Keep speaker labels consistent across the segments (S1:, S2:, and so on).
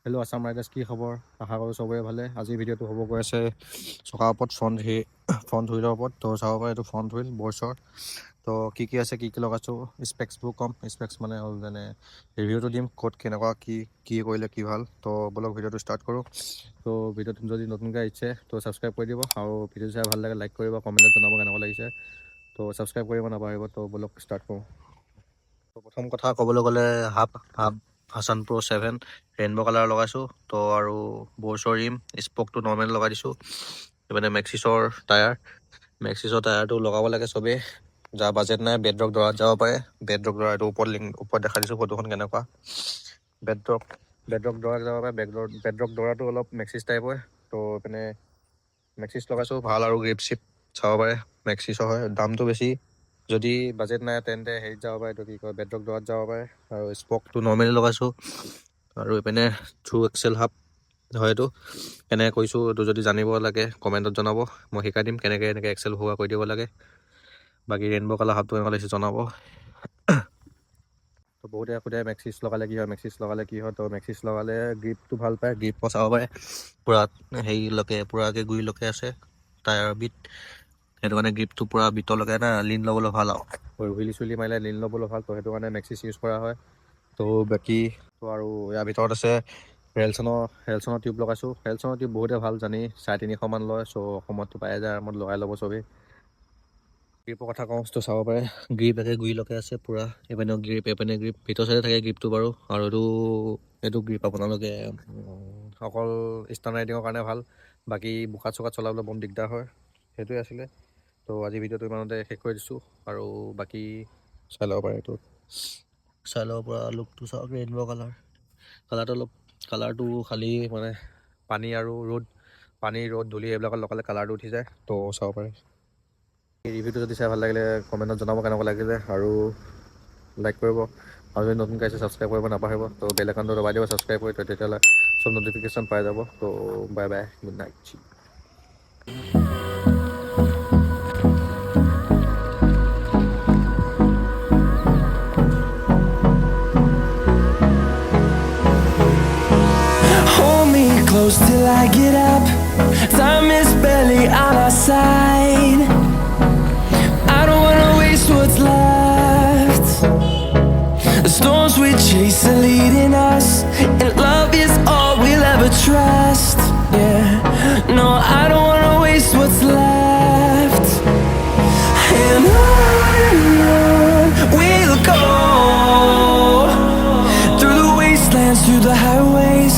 S1: Hello' Assam riders, কি খবৰ? আশা কৰোঁ চবৰে ভালে। আজিৰ ভিডিঅ'টো হ'ব গৈ আছে চকাৰ ওপৰত ফ্ৰণ্ট হুইলৰ ওপৰত। তো চাব পাৰে এইটো ফ্ৰণ্ট হুইল বৰ্ছৰ। তো কি আছে, কি লগাইছোঁ, স্পেক্সবোৰ কম। স্পেক্স মানে হ'ল যেনে ৰিভিউটো দিম, ক'ত কেনেকুৱা কি কৰিলে কি ভাল। তো বলক ভিডিঅ'টো ষ্টাৰ্ট কৰোঁ। তো ভিডিঅ'টো যদি নতুনকৈ আহিছে তো ছাবস্ক্ৰাইব কৰি দিব, আৰু ভিডিঅ' চাই ভাল লাগে লাইক কৰিব, কমেণ্টত জনাব কেনেকুৱা লাগিছে। তো ছাবস্ক্ৰাইব কৰিব নাপাহৰিব। তো বলক ষ্টাৰ্ট কৰোঁ। তো প্ৰথম কথা ক'বলৈ গ'লে হাফ ভাৰ্চন প্ৰ' 7 ৰেইনব' কালাৰ লগাইছোঁ। তো আৰু বৰ্ছৰ ৰিম স্পকটো নৰ্মেল লগাই দিছোঁ। মানে মেক্সিছৰ টায়াৰটো লগাব লাগে চবেই। যাৰ বাজেট নাই বেডৰক দৰাত যাব পাৰে। বেডৰক দৰা এইটো ওপৰত দেখা দিছোঁ ফটোখন কেনেকুৱা। বেডৰক দৰাত যাব পাৰে। বেডৰক দৰাটো অলপ মেক্সিছ টাইপ হয়। তো মানে মেক্সিছ লগাইছোঁ, ভাল আৰু গ্ৰিপ চিপ চাব পাৰে। মেক্সিছৰ হয়, দামটো বেছি। যদি বাজেট নাই তেন্তে হেৰিত যাব পাৰে, এইটো কি কয় বেডৰক দৰাত যাব পাৰে। আৰু স্পকটো নৰ্মেলি লগাইছোঁ। আৰু এইপিনে থ্ৰু এক্সেল হাব হয় এইটো। কেনেকৈ কৰিছোঁ এইটো যদি জানিব লাগে কমেণ্টত জনাব, মই শিকাই দিম কেনেকৈ এক্সেল ভৰোৱা কৰি দিব লাগে। বাকী ৰেইনব' কালাৰ হাবটো কেনেকুৱা লাগিছে জনাব। তো বহুতে সোধে মেক্সিছ লগালে কি হয়, তো মেক্সিছ লগালে গ্ৰিপটো ভাল পায়। গ্ৰিপ চাব পাৰে পূৰা হেৰিলৈকে পূৰাকৈ গুৰিলৈকে আছে টায়াৰ বিট। সেইটো কাৰণে গ্ৰিপটো পূৰা বিটলৈকে না লিন ল'বলৈ ভাল আৰু হুইলি চুইলি মাৰিলে লিন ল'বলৈ ভাল। তো সেইটো কাৰণে মেক্সিছ ইউজ কৰা হয়। তো বাকী আৰু ইয়াৰ ভিতৰত আছে ৰেলচনৰ টিউব লগাইছোঁ। ৰেলচনৰ টিউব বহুতে ভাল জানি 350 মান লয়। চ' অসমততো পাই যায়, আৰামত লগাই ল'ব চবেই। গ্ৰিপৰ কথা কওঁ তো চাব পাৰে, গ্ৰিপ একে গুৰিলৈকে আছে পূৰা। এপিনেও গ্ৰিপ ভিতৰ চাইডে থাকে গ্ৰিপটো বাৰু। আৰু এইটো গ্ৰিপ আপোনালোকে অকল ষ্টান ৰাইডিঙৰ কাৰণে ভাল। বাকী বোকাত চোকাত চলাবলৈ বহুত দিগদাৰ হয়। সেইটোৱে আছিলে। তো আজি ভিডিঅ'টো ইমানতে শেষ কৰি দিছোঁ। আৰু বাকী চাই ল'ব পাৰে, এইটো চাই ল'ব পৰা লুকটো চাওক। ৰেইনব' কালাৰটো খালী মানে পানী ৰ'দ ধূলি এইবিলাকত লগালে কালাৰটো উঠি যায়। তো চাব পাৰে। এই ৰিভিউটো যদি চাই ভাল লাগিলে কমেণ্টত জনাব কেনেকুৱা লাগিলে, আৰু লাইক কৰিব। আৰু যদি নতুনকৈ আহিছে ছাবস্ক্ৰাইব কৰিব নাপাহৰিব। তো বেল আইকনটো দবাই দিব ছাবস্ক্ৰাইব কৰি, তো তেতিয়াহ'লে চব ন'টিফিকেশ্যন পাই যাব। তো bye bye, good night.
S2: Close till I get up. Time is barely on our side. I don't wanna waste what's left. The storms we chase are leading us, and love is all we'll ever trust. Yeah, no, I don't wanna waste what's left. And on we'll go, through the wastelands, through the highways,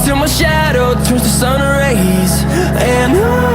S2: till my shadow turns to sun rays. And on